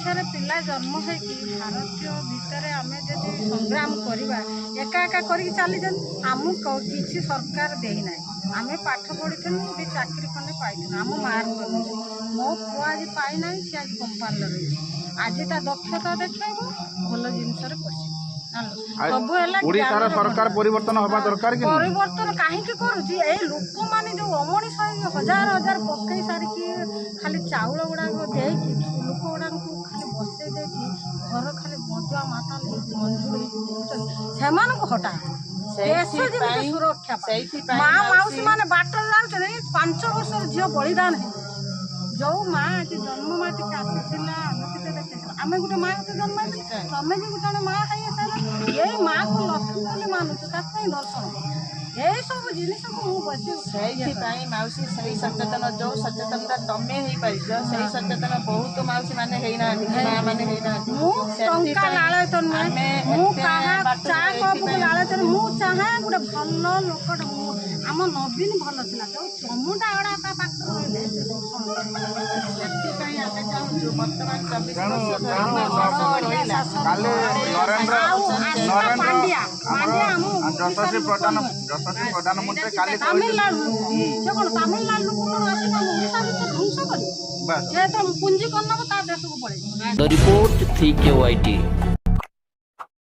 देशरे पिला जन्म है कि भारतीय भितर आम जब संग्राम करवा एका एका कर चली आमको किसी सरकार देना आम पाठ पढ़ी भी चाकरी खंडे पाई आम मार्क मो पु आज पाईना सी आज कंपानी रही आज ता दक्षता देखेब भल जिनस सब सरकार परिवर्तन हवा दरकार परिवर्तन कहीं करुच्ची ए लोक मैंने जो अमनीष हजार हजार पकई सारिकी खाली चाउल गुड़ाक देकी लोक गुड़ा खाली बसई देकी घर खाली मजुआ माता मंजूर से हटा देश जमी सुरक्षा माँ मौसी मैंने बाटर जान 5 वर्ष झील बलिदान है जो माँ आज जन्म माँ टी आसला आम गोटे माँ के जन्म तमें भी गोटे माँ है ये माँ को लक्ष्मी बोली मानुଛୁ ताकि दर्शन यही सब जिनिस को मौसी से सचेतन जो सचेतनता तमें ही पाइछ से सचेतन बहुत मौसी माने हेना माँ माने हेना टंका लालचन मु कहा चा कप लालचन मु चाहे गोटे भल लोकट आम नवीन भल थिला जो चमुटा गड़ा ता पाख रहिले सेति आमे चाहूँ वर्तमान 24 वर्ष प्रधानमंत्री तमिलनाडु तमिलनाडु को ओडिशा ध्वंस कर पुंजी करना देश को पड़े। The report 3KYT।